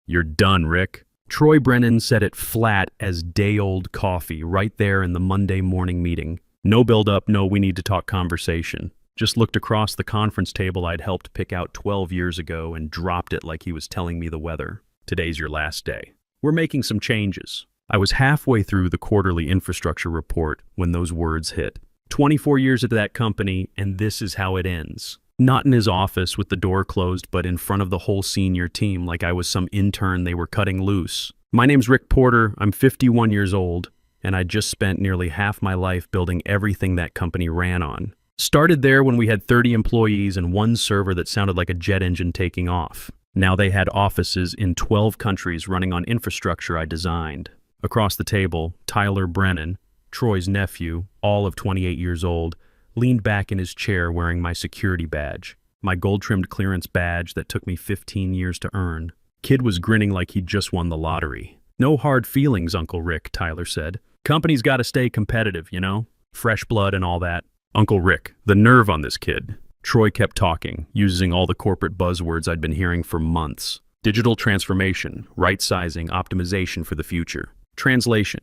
"You're done, Rick." Troy Brennan said it flat as day-old coffee right there in the Monday morning meeting. No build-up, no we need to talk conversation. Just looked across the conference table I'd helped pick out 12 years ago and dropped it like he was telling me the weather. "Today's your last day. We're making some changes." I was halfway through the quarterly infrastructure report when those words hit. 24 years at that company, and this is how it ends. Not in his office with the door closed, but in front of the whole senior team like I was some intern they were cutting loose. "My name's Rick Porter, I'm 51 years old, and I just spent nearly half my life building everything that company ran on. Started there when we had 30 employees and one server that sounded like a jet engine taking off. Now they had offices in 12 countries running on infrastructure I designed." Across the table, Tyler Brennan, Troy's nephew, all of 28 years old, leaned back in his chair wearing my security badge, my gold-trimmed clearance badge that took me 15 years to earn. Kid was grinning like he'd just won the lottery. "No hard feelings, Uncle Rick," Tyler said. "Company's got to stay competitive, you know? Fresh blood and all that." "Uncle Rick, the nerve on this kid." Troy kept talking, using all the corporate buzzwords I'd been hearing for months. Digital transformation, right-sizing, optimization for the future. Translation: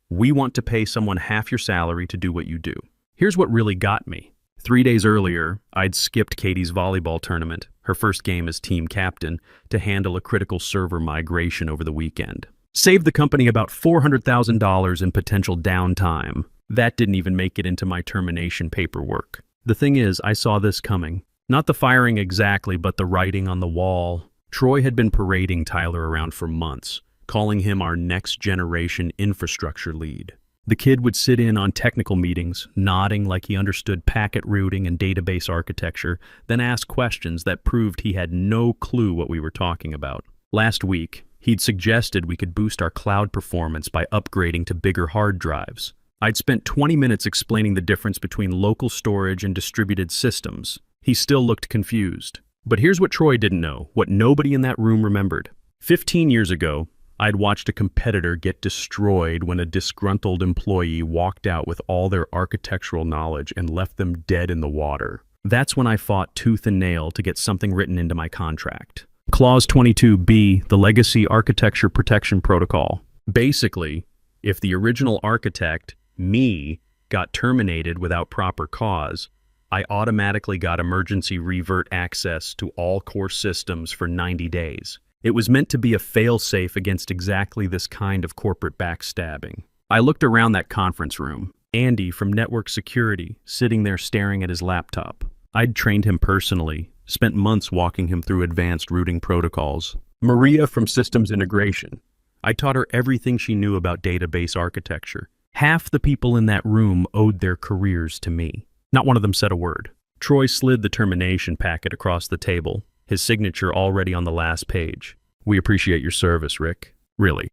we want to pay someone half your salary to do what you do. Here's what really got me. 3 days earlier, I'd skipped Katie's volleyball tournament, her first game as team captain, to handle a critical server migration over the weekend. Saved the company about $400,000 in potential downtime. That didn't even make it into my termination paperwork. The thing is, I saw this coming. Not the firing exactly, but the writing on the wall. Troy had been parading Tyler around for months, calling him our next generation infrastructure lead. The kid would sit in on technical meetings, nodding like he understood packet routing and database architecture, then ask questions that proved he had no clue what we were talking about. Last week, he'd suggested we could boost our cloud performance by upgrading to bigger hard drives. I'd spent 20 minutes explaining the difference between local storage and distributed systems. He still looked confused. But here's what Troy didn't know, what nobody in that room remembered. 15 years ago, I'd watched a competitor get destroyed when a disgruntled employee walked out with all their architectural knowledge and left them dead in the water. That's when I fought tooth and nail to get something written into my contract. Clause 22B, the Legacy Architecture Protection Protocol. Basically, if the original architect, me, got terminated without proper cause, I automatically got emergency revert access to all core systems for 90 days. It was meant to be a fail-safe against exactly this kind of corporate backstabbing. I looked around that conference room. Andy from Network Security, sitting there staring at his laptop. I'd trained him personally, spent months walking him through advanced routing protocols. Maria from Systems Integration. I taught her everything she knew about database architecture. Half the people in that room owed their careers to me. Not one of them said a word. Troy slid the termination packet across the table, his signature already on the last page. "We appreciate your service, Rick. Really.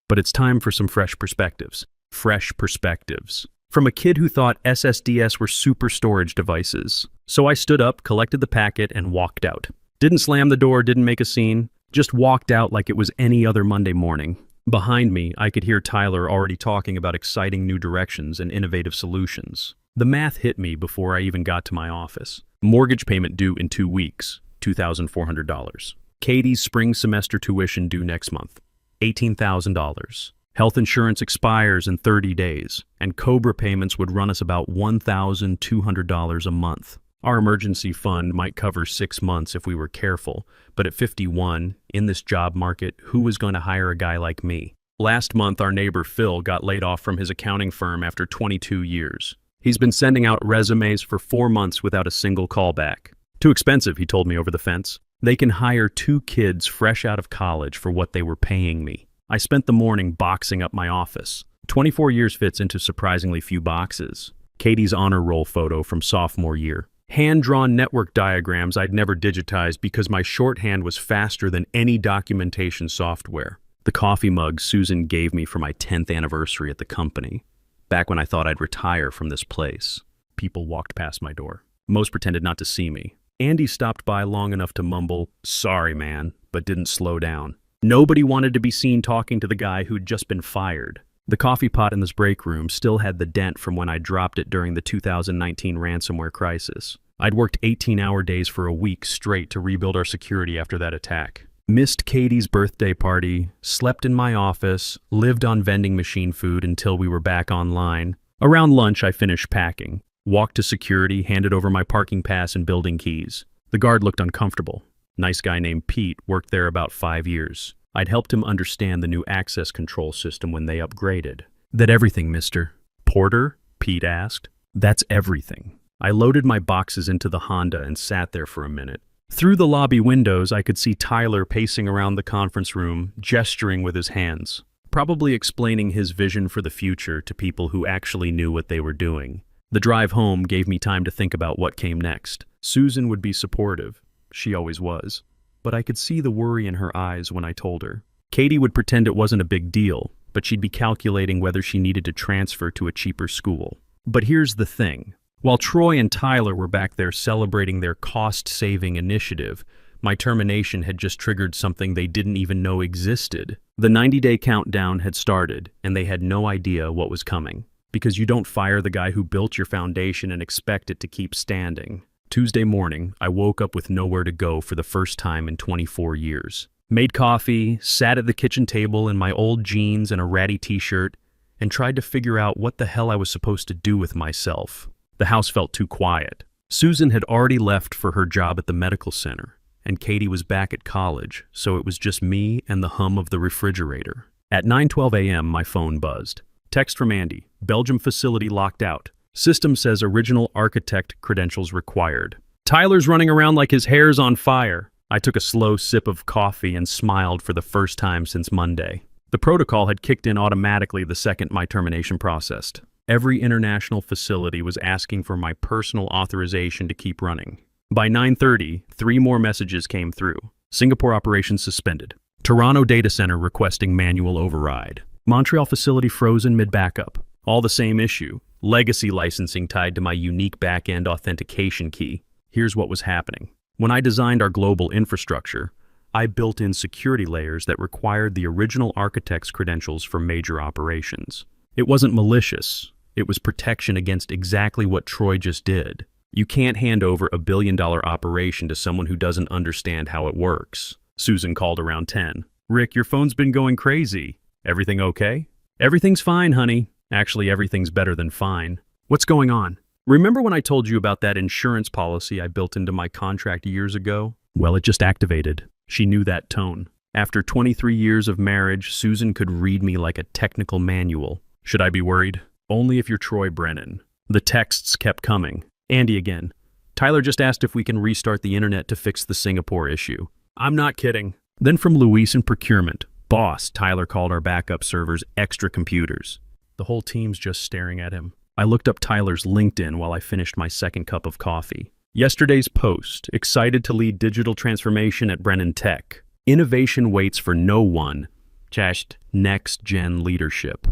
But it's time for some fresh perspectives." Fresh perspectives. From a kid who thought SSDs were super storage devices. So I stood up, collected the packet, and walked out. Didn't slam the door, didn't make a scene. Just walked out like it was any other Monday morning. Behind me, I could hear Tyler already talking about exciting new directions and innovative solutions. The math hit me before I even got to my office. Mortgage payment due in 2 weeks, $2,400. Katie's spring semester tuition due next month, $18,000. Health insurance expires in 30 days, and COBRA payments would run us about $1,200 a month. Our emergency fund might cover 6 months if we were careful, but at 51, in this job market, who was going to hire a guy like me? Last month, our neighbor Phil got laid off from his accounting firm after 22 years. He's been sending out resumes for 4 months without a single callback. "Too expensive," he told me over the fence. "They can hire 2 kids fresh out of college for what they were paying me." I spent the morning boxing up my office. 24 years fits into surprisingly few boxes. Katie's honor roll photo from sophomore year. Hand-drawn network diagrams I'd never digitized because my shorthand was faster than any documentation software. The coffee mug Susan gave me for my 10th anniversary at the company. Back when I thought I'd retire from this place. People walked past my door. Most pretended not to see me. Andy stopped by long enough to mumble, "Sorry, man," but didn't slow down. Nobody wanted to be seen talking to the guy who'd just been fired. The coffee pot in this break room still had the dent from when I dropped it during the 2019 ransomware crisis. I'd worked 18-hour days for a week straight to rebuild our security after that attack. Missed Katie's birthday party, slept in my office, lived on vending machine food until we were back online. Around lunch, I finished packing, walked to security, handed over my parking pass and building keys. The guard looked uncomfortable. Nice guy named Pete worked there about 5 years. I'd helped him understand the new access control system when they upgraded. That everything, mister? Porter? Pete asked. That's everything. I loaded my boxes into the Honda and sat there for a minute. Through the lobby windows, I could see Tyler pacing around the conference room, gesturing with his hands, probably explaining his vision for the future to people who actually knew what they were doing. The drive home gave me time to think about what came next. Susan would be supportive. She always was. But I could see the worry in her eyes when I told her. Katie would pretend it wasn't a big deal, but she'd be calculating whether she needed to transfer to a cheaper school. But here's the thing. While Troy and Tyler were back there celebrating their cost-saving initiative, my termination had just triggered something they didn't even know existed. The 90-day countdown had started, and they had no idea what was coming. Because you don't fire the guy who built your foundation and expect it to keep standing. Tuesday morning, I woke up with nowhere to go for the first time in 24 years. Made coffee, sat at the kitchen table in my old jeans and a ratty t-shirt, and tried to figure out what the hell I was supposed to do with myself. The house felt too quiet. Susan had already left for her job at the medical center, and Katie was back at college, so it was just me and the hum of the refrigerator. At 9:12 a.m., my phone buzzed. Text from Andy. Belgium facility locked out. System says original architect credentials required. Tyler's running around like his hair's on fire. I took a slow sip of coffee and smiled for the first time since Monday. The protocol had kicked in automatically the second my termination processed. Every international facility was asking for my personal authorization to keep running. By 9:30, 3 more messages came through. Singapore operations suspended. Toronto data center requesting manual override. Montreal facility frozen mid-backup. All the same issue. Legacy licensing tied to my unique back-end authentication key. Here's what was happening. When I designed our global infrastructure, I built in security layers that required the original architect's credentials for major operations. It wasn't malicious. It was protection against exactly what Troy just did. You can't hand over a billion-dollar operation to someone who doesn't understand how it works. Susan called around 10. Rick, your phone's been going crazy. Everything okay? Everything's fine, honey. Actually, everything's better than fine. What's going on? Remember when I told you about that insurance policy I built into my contract years ago? Well, it just activated. She knew that tone. After 23 years of marriage, Susan could read me like a technical manual. Should I be worried? Only if you're Troy Brennan. The texts kept coming. Andy again. Tyler just asked if we can restart the internet to fix the Singapore issue. I'm not kidding. Then from Luis in procurement. Boss, Tyler called our backup servers extra computers. The whole team's just staring at him. I looked up Tyler's LinkedIn while I finished my second cup of coffee. Yesterday's post, excited to lead digital transformation at Brennan Tech. Innovation waits for no one. Just next-gen leadership.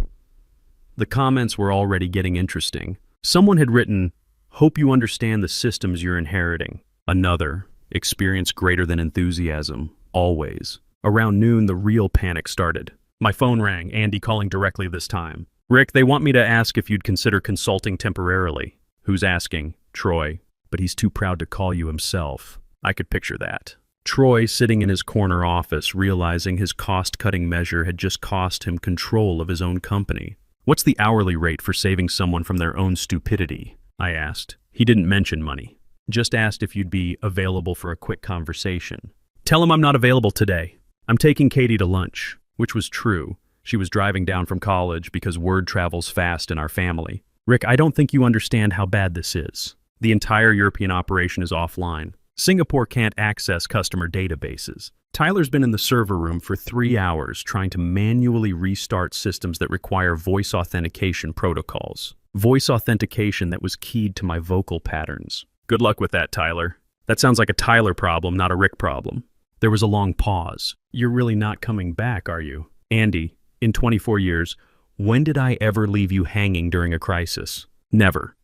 The comments were already getting interesting. Someone had written, hope you understand the systems you're inheriting. Another, experience greater than enthusiasm, always. Around noon, the real panic started. My phone rang, Andy calling directly this time. Rick, they want me to ask if you'd consider consulting temporarily. Who's asking? Troy. But he's too proud to call you himself. I could picture that. Troy sitting in his corner office, realizing his cost-cutting measure had just cost him control of his own company. What's the hourly rate for saving someone from their own stupidity? I asked. He didn't mention money. Just asked if you'd be available for a quick conversation. Tell him I'm not available today. I'm taking Katie to lunch, which was true. She was driving down from college because word travels fast in our family. Rick, I don't think you understand how bad this is. The entire European operation is offline. Singapore can't access customer databases. Tyler's been in the server room for 3 hours trying to manually restart systems that require voice authentication protocols. Voice authentication that was keyed to my vocal patterns. Good luck with that, Tyler. That sounds like a Tyler problem, not a Rick problem. There was a long pause. You're really not coming back, are you? Andy, in 24 years, when did I ever leave you hanging during a crisis? Never.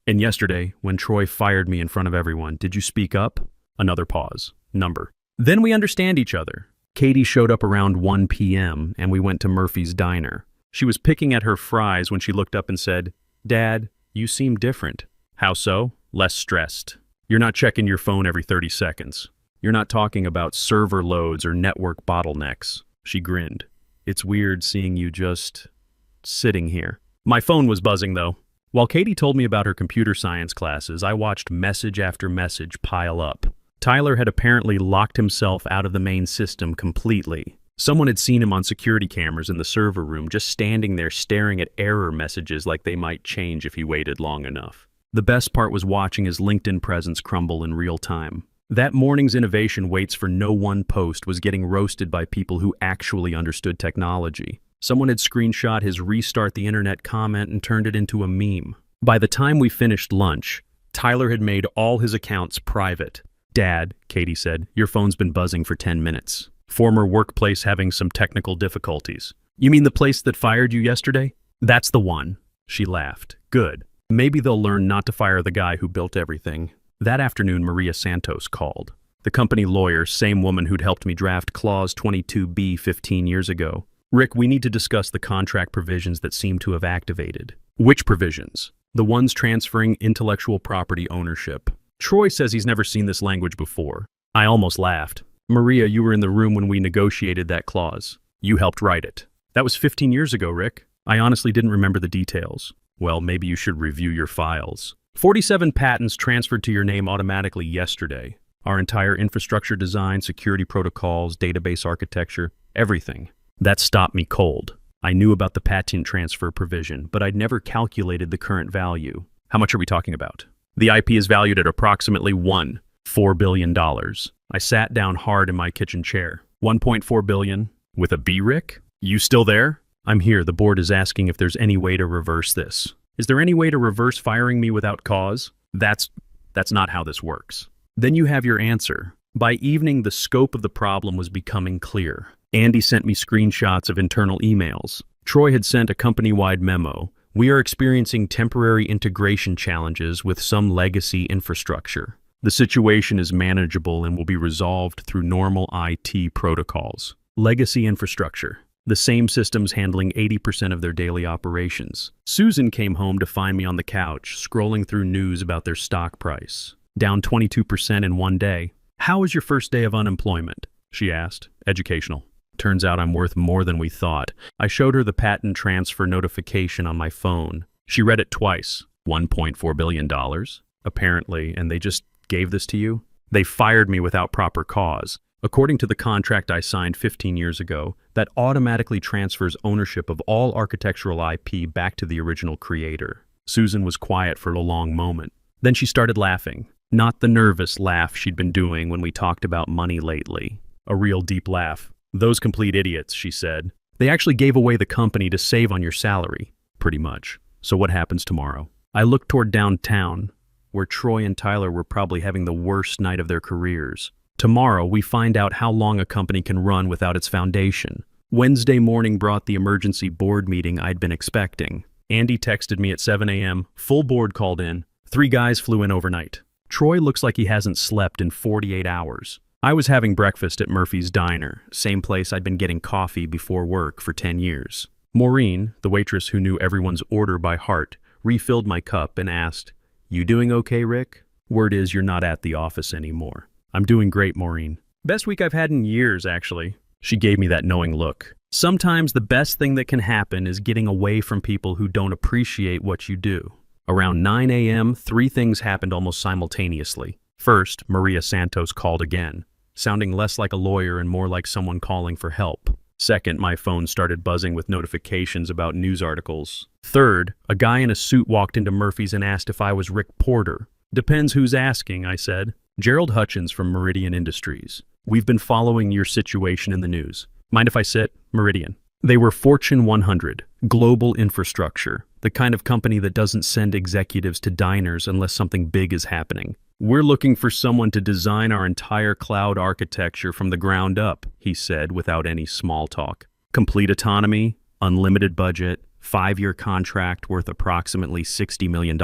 And yesterday, when Troy fired me in front of everyone, did you speak up? Another pause. Number. Then we understand each other. Katie showed up around 1 p.m. and we went to Murphy's Diner. She was picking at her fries when she looked up and said, Dad, you seem different. How so? Less stressed. You're not checking your phone every 30 seconds. You're not talking about server loads or network bottlenecks. She grinned. It's weird seeing you just sitting here. My phone was buzzing, though. While Katie told me about her computer science classes, I watched message after message pile up. Tyler had apparently locked himself out of the main system completely. Someone had seen him on security cameras in the server room, just standing there staring at error messages like they might change if he waited long enough. The best part was watching his LinkedIn presence crumble in real time. That morning's innovation waits for no one post was getting roasted by people who actually understood technology. Someone had screenshot his restart the internet comment and turned it into a meme. By the time we finished lunch, Tyler had made all his accounts private. Dad, Katie said, your phone's been buzzing for 10 minutes. Former workplace having some technical difficulties. You mean the place that fired you yesterday? That's the one. She laughed. Good. Maybe they'll learn not to fire the guy who built everything. That afternoon, Maria Santos called. The company lawyer, same woman who'd helped me draft Clause 22B 15 years ago. Rick, we need to discuss the contract provisions that seem to have activated. Which provisions? The ones transferring intellectual property ownership. Troy says he's never seen this language before. I almost laughed. Maria, you were in the room when we negotiated that clause. You helped write it. That was 15 years ago, Rick. I honestly didn't remember the details. Well, maybe you should review your files. 47 patents transferred to your name automatically yesterday. Our entire infrastructure design, security protocols, database architecture, everything. That stopped me cold. I knew about the patent transfer provision, but I'd never calculated the current value. How much are we talking about? The IP is valued at approximately $4 billion. I sat down hard in my kitchen chair. 1.4 billion? With a B, Rick? You still there? I'm here. The board is asking if there's any way to reverse this. Is there any way to reverse firing me without cause? That's not how this works. Then you have your answer. By evening, the scope of the problem was becoming clear. Andy sent me screenshots of internal emails. Troy had sent a company-wide memo. We are experiencing temporary integration challenges with some legacy infrastructure. The situation is manageable and will be resolved through normal IT protocols. Legacy infrastructure. The same systems handling 80% of their daily operations. Susan came home to find me on the couch, scrolling through news about their stock price. Down 22% in one day. How was your first day of unemployment? She asked. Educational. Turns out I'm worth more than we thought. I showed her the patent transfer notification on my phone. She read it twice. $1.4 billion, apparently, and they just gave this to you? They fired me without proper cause. According to the contract I signed 15 years ago, that automatically transfers ownership of all architectural IP back to the original creator. Susan was quiet for a long moment. Then she started laughing. Not the nervous laugh she'd been doing when we talked about money lately. A real deep laugh. Those complete idiots, she said. They actually gave away the company to save on your salary. Pretty much. So what happens tomorrow? I looked toward downtown, where Troy and Tyler were probably having the worst night of their careers. Tomorrow, we find out how long a company can run without its foundation. Wednesday morning brought the emergency board meeting I'd been expecting. Andy texted me at 7 a.m. Full board called in. 3 guys flew in overnight. Troy looks like he hasn't slept in 48 hours. I was having breakfast at Murphy's Diner, same place I'd been getting coffee before work for 10 years. Maureen, the waitress who knew everyone's order by heart, refilled my cup and asked, "You doing okay, Rick? Word is you're not at the office anymore." "I'm doing great, Maureen. Best week I've had in years, actually." She gave me that knowing look. Sometimes the best thing that can happen is getting away from people who don't appreciate what you do. Around 9 a.m., 3 things happened almost simultaneously. First, Maria Santos called again, sounding less like a lawyer and more like someone calling for help. Second, my phone started buzzing with notifications about news articles. Third, a guy in a suit walked into Murphy's and asked if I was Rick Porter. "Depends who's asking," I said. "Gerald Hutchins from Meridian Industries. We've been following your situation in the news." "Mind if I sit?" Meridian. They were Fortune 100, global infrastructure, the kind of company that doesn't send executives to diners unless something big is happening. "We're looking for someone to design our entire cloud architecture from the ground up," he said without any small talk. "Complete autonomy, unlimited budget, 5-year contract worth approximately $60 million.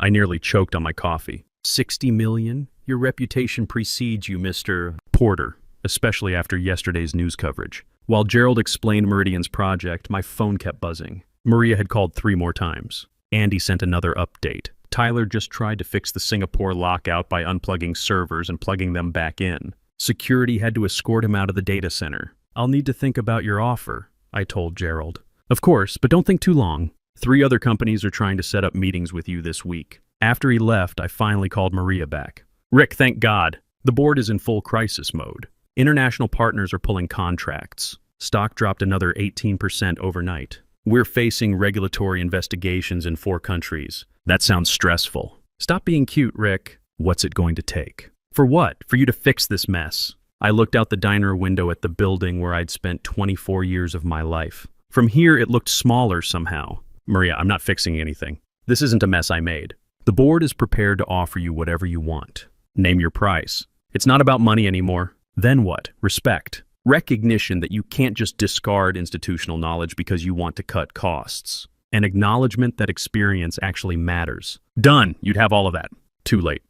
I nearly choked on my coffee. $60 million? Your reputation precedes you, Mr. Porter, especially after yesterday's news coverage. While Gerald explained Meridian's project, my phone kept buzzing. Maria had called 3 more times. Andy sent another update. Tyler just tried to fix the Singapore lockout by unplugging servers and plugging them back in. Security had to escort him out of the data center. I'll need to think about your offer, I told Gerald. Of course, but don't think too long. 3 other companies are trying to set up meetings with you this week. After he left, I finally called Maria back. Rick, thank God. The board is in full crisis mode. International partners are pulling contracts. Stock dropped another 18% overnight. We're facing regulatory investigations in 4 countries. That sounds stressful. Stop being cute, Rick. What's it going to take? For what? For you to fix this mess? I looked out the diner window at the building where I'd spent 24 years of my life. From here, it looked smaller somehow. Maria, I'm not fixing anything. This isn't a mess I made. The board is prepared to offer you whatever you want. Name your price. It's not about money anymore. Then what? Respect. Recognition that you can't just discard institutional knowledge because you want to cut costs. An acknowledgement that experience actually matters. Done. You'd have all of that. Too late.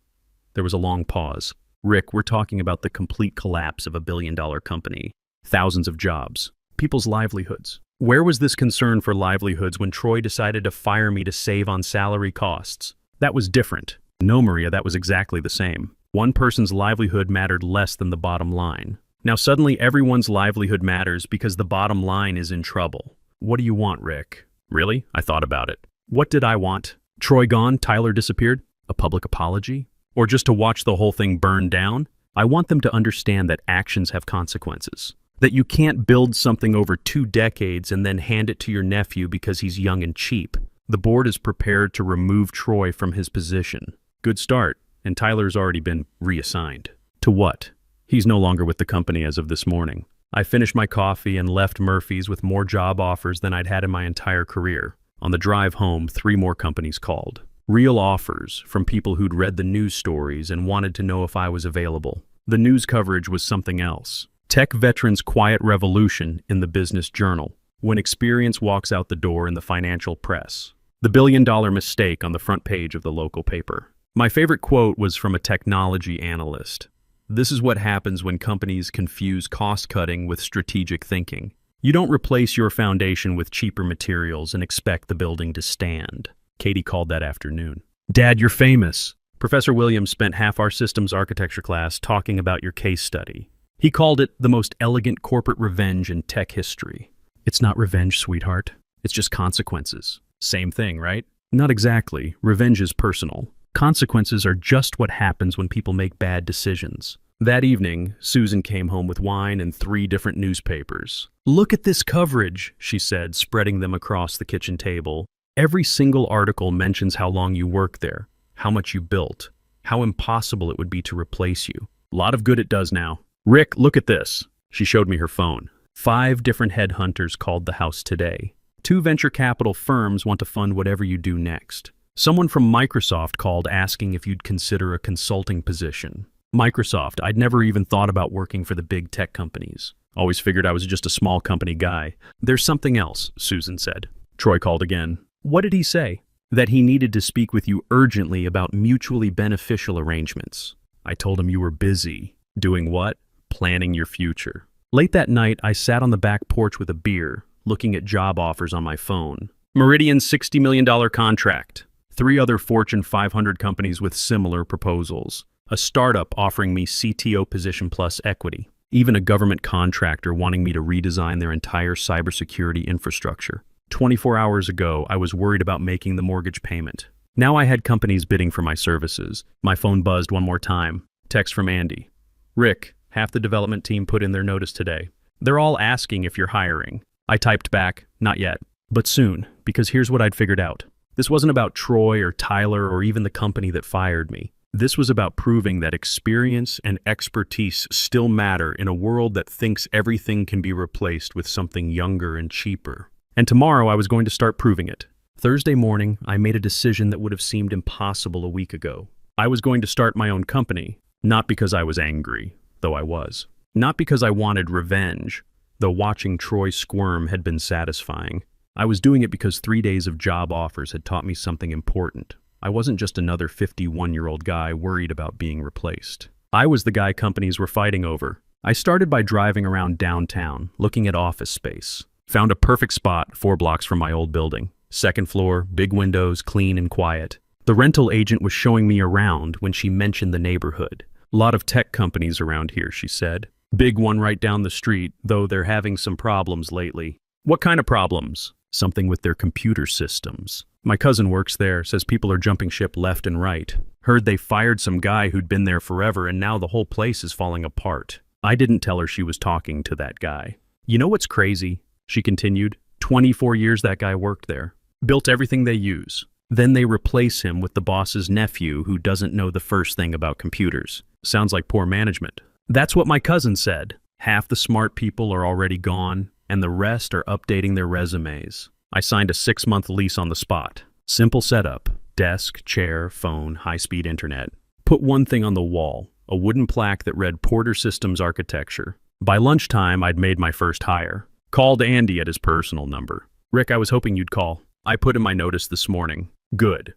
There was a long pause. Rick, we're talking about the complete collapse of a billion-dollar company. Thousands of jobs. People's livelihoods. Where was this concern for livelihoods when Troy decided to fire me to save on salary costs? That was different. No, Maria, that was exactly the same. One person's livelihood mattered less than the bottom line. Now suddenly everyone's livelihood matters because the bottom line is in trouble. What do you want, Rick? Really? I thought about it. What did I want? Troy gone, Tyler disappeared? A public apology? Or just to watch the whole thing burn down? I want them to understand that actions have consequences. That you can't build something over 2 decades and then hand it to your nephew because he's young and cheap. The board is prepared to remove Troy from his position. Good start, and Tyler's already been reassigned. To what? He's no longer with the company as of this morning. I finished my coffee and left Murphy's with more job offers than I'd had in my entire career. On the drive home, 3 more companies called. Real offers from people who'd read the news stories and wanted to know if I was available. The news coverage was something else. Tech veterans' quiet revolution in the Business Journal. When experience walks out the door in the financial press. The billion-dollar mistake on the front page of the local paper. My favorite quote was from a technology analyst. This is what happens when companies confuse cost-cutting with strategic thinking. You don't replace your foundation with cheaper materials and expect the building to stand. Katie called that afternoon. Dad, you're famous. Professor Williams spent half our systems architecture class talking about your case study. He called it the most elegant corporate revenge in tech history. It's not revenge, sweetheart. It's just consequences. Same thing, right? Not exactly. Revenge is personal. Consequences are just what happens when people make bad decisions. That evening, Susan came home with wine and 3 different newspapers. Look at this coverage, she said, spreading them across the kitchen table. Every single article mentions how long you worked there, how much you built, how impossible it would be to replace you. A lot of good it does now. Rick, look at this. She showed me her phone. 5 different headhunters called the house today. 2 venture capital firms want to fund whatever you do next. Someone from Microsoft called asking if you'd consider a consulting position. Microsoft, I'd never even thought about working for the big tech companies. Always figured I was just a small company guy. There's something else, Susan said. Troy called again. What did he say? That he needed to speak with you urgently about mutually beneficial arrangements. I told him you were busy. Doing what? Planning your future. Late that night, I sat on the back porch with a beer, looking at job offers on my phone. Meridian's $60 million contract. 3 other Fortune 500 companies with similar proposals. A startup offering me CTO position plus equity. Even a government contractor wanting me to redesign their entire cybersecurity infrastructure. 24 hours ago, I was worried about making the mortgage payment. Now I had companies bidding for my services. My phone buzzed one more time. Text from Andy. Rick, half the development team put in their notice today. They're all asking if you're hiring. I typed back, not yet, but soon, because here's what I'd figured out. This wasn't about Troy or Tyler or even the company that fired me. This was about proving that experience and expertise still matter in a world that thinks everything can be replaced with something younger and cheaper. And tomorrow I was going to start proving it. Thursday morning, I made a decision that would have seemed impossible a week ago. I was going to start my own company, not because I was angry, though I was. Not because I wanted revenge, though watching Troy squirm had been satisfying. I was doing it because 3 days of job offers had taught me something important. I wasn't just another 51-year-old guy worried about being replaced. I was the guy companies were fighting over. I started by driving around downtown, looking at office space. Found a perfect spot 4 blocks from my old building. 2nd floor, big windows, clean and quiet. The rental agent was showing me around when she mentioned the neighborhood. Lot of tech companies around here, she said. Big one right down the street, though they're having some problems lately. What kind of problems? Something with their computer systems. My cousin works there, says people are jumping ship left and right. Heard they fired some guy who'd been there forever and now the whole place is falling apart. I didn't tell her she was talking to that guy. You know what's crazy? She continued. 24 years that guy worked there. Built everything they use. Then they replace him with the boss's nephew who doesn't know the first thing about computers. Sounds like poor management. That's what my cousin said. Half the smart people are already gone, and the rest are updating their resumes. I signed a 6-month lease on the spot. Simple setup. Desk, chair, phone, high-speed internet. Put one thing on the wall, a wooden plaque that read Porter Systems Architecture. By lunchtime, I'd made my first hire. Called Andy at his personal number. Rick, I was hoping you'd call. I put in my notice this morning. Good.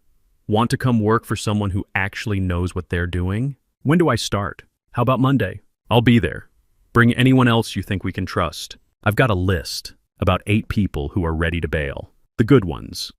Want to come work for someone who actually knows what they're doing? When do I start? How about Monday? I'll be there. Bring anyone else you think we can trust. I've got a list, about 8 people who are ready to bail. The good ones.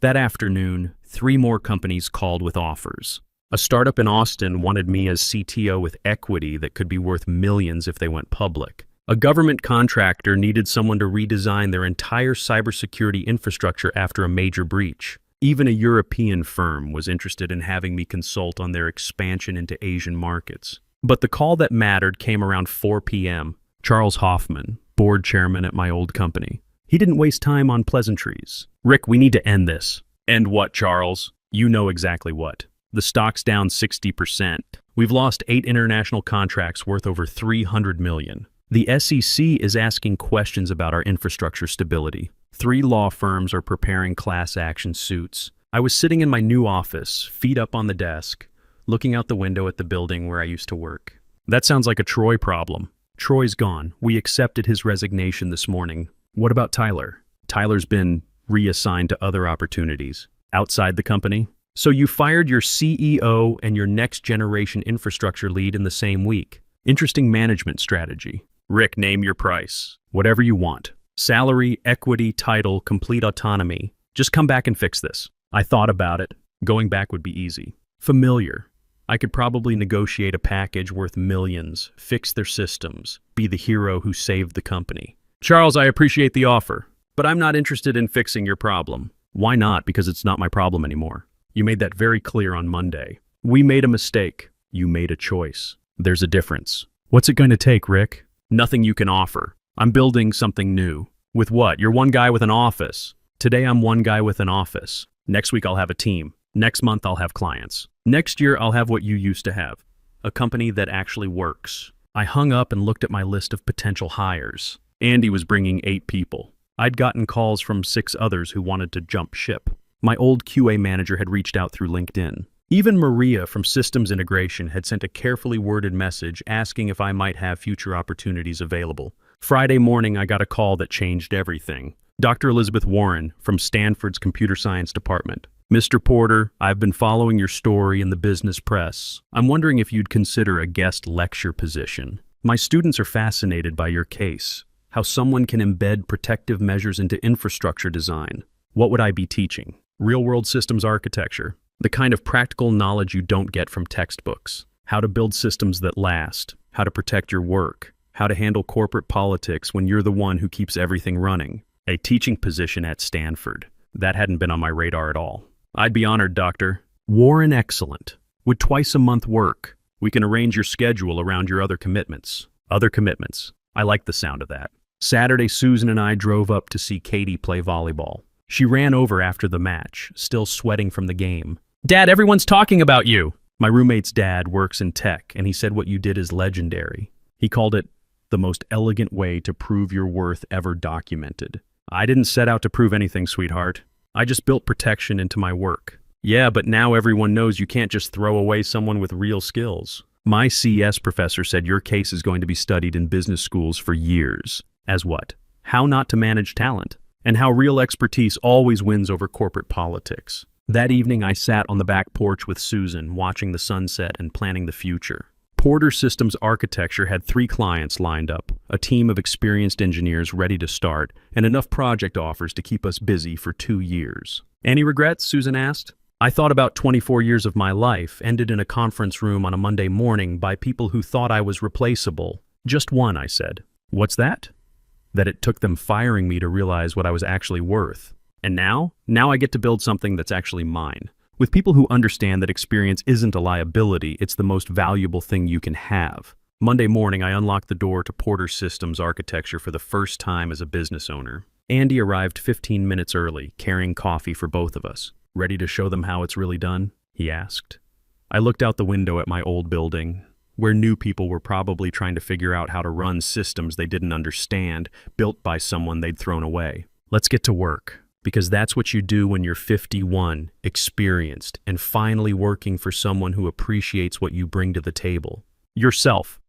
That afternoon, 3 more companies called with offers. A startup in Austin wanted me as CTO with equity that could be worth millions if they went public. A government contractor needed someone to redesign their entire cybersecurity infrastructure after a major breach. Even a European firm was interested in having me consult on their expansion into Asian markets. But the call that mattered came around 4 p.m. Charles Hoffman, board chairman at my old company. He didn't waste time on pleasantries. Rick, we need to end this. End what, Charles? You know exactly what. The stock's down 60%. We've lost 8 international contracts worth over $300 million. The SEC is asking questions about our infrastructure stability. 3 law firms are preparing class action suits. I was sitting in my new office, feet up on the desk, looking out the window at the building where I used to work. That sounds like a Troy problem. Troy's gone. We accepted his resignation this morning. What about Tyler? Tyler's been reassigned to other opportunities. Outside the company? So you fired your CEO and your next generation infrastructure lead in the same week. Interesting management strategy. Rick, name your price. Whatever you want. Salary, equity, title, complete autonomy. Just come back and fix this. I thought about it. Going back would be easy. Familiar. I could probably negotiate a package worth millions, fix their systems, be the hero who saved the company. Charles, I appreciate the offer, but I'm not interested in fixing your problem. Why not? Because it's not my problem anymore. You made that very clear on Monday. We made a mistake. You made a choice. There's a difference. What's it going to take, Rick? Nothing you can offer. I'm building something new. With what? You're one guy with an office. Today I'm one guy with an office. Next week I'll have a team. Next month I'll have clients. Next year I'll have what you used to have. A company that actually works. I hung up and looked at my list of potential hires. Andy was bringing 8 people. I'd gotten calls from 6 others who wanted to jump ship. My old QA manager had reached out through LinkedIn. Even Maria from Systems Integration had sent a carefully worded message asking if I might have future opportunities available. Friday morning, I got a call that changed everything. Dr. Elizabeth Warren from Stanford's Computer Science Department. Mr. Porter, I've been following your story in the business press. I'm wondering if you'd consider a guest lecture position. My students are fascinated by your case, how someone can embed protective measures into infrastructure design. What would I be teaching? Real-world systems architecture. The kind of practical knowledge you don't get from textbooks. How to build systems that last. How to protect your work. How to handle corporate politics when you're the one who keeps everything running. A teaching position at Stanford. That hadn't been on my radar at all. I'd be honored, Doctor. Warren, excellent. Would twice a month work? We can arrange your schedule around your other commitments. Other commitments. I like the sound of that. Saturday, Susan and I drove up to see Katie play volleyball. She ran over after the match, still sweating from the game. Dad, everyone's talking about you. My roommate's dad works in tech, and he said what you did is legendary. He called it the most elegant way to prove your worth ever documented. I didn't set out to prove anything, sweetheart. I just built protection into my work. Yeah, but now everyone knows you can't just throw away someone with real skills. My CS professor said your case is going to be studied in business schools for years. As what? How not to manage talent, and how real expertise always wins over corporate politics. That evening, I sat on the back porch with Susan, watching the sunset and planning the future. Porter Systems Architecture had 3 clients lined up, a team of experienced engineers ready to start, and enough project offers to keep us busy for 2 years. Any regrets? Susan asked. I thought about 24 years of my life ended in a conference room on a Monday morning by people who thought I was replaceable. Just one, I said. What's that? That it took them firing me to realize what I was actually worth. And now I get to build something that's actually mine. With people who understand that experience isn't a liability, it's the most valuable thing you can have. Monday morning, I unlocked the door to Porter Systems architecture for the first time as a business owner. Andy arrived 15 minutes early, carrying coffee for both of us. Ready to show them how it's really done? He asked. I looked out the window at my old building, where new people were probably trying to figure out how to run systems they didn't understand, built by someone they'd thrown away. Let's get to work, because that's what you do when you're 51, experienced, and finally working for someone who appreciates what you bring to the table. Yourself.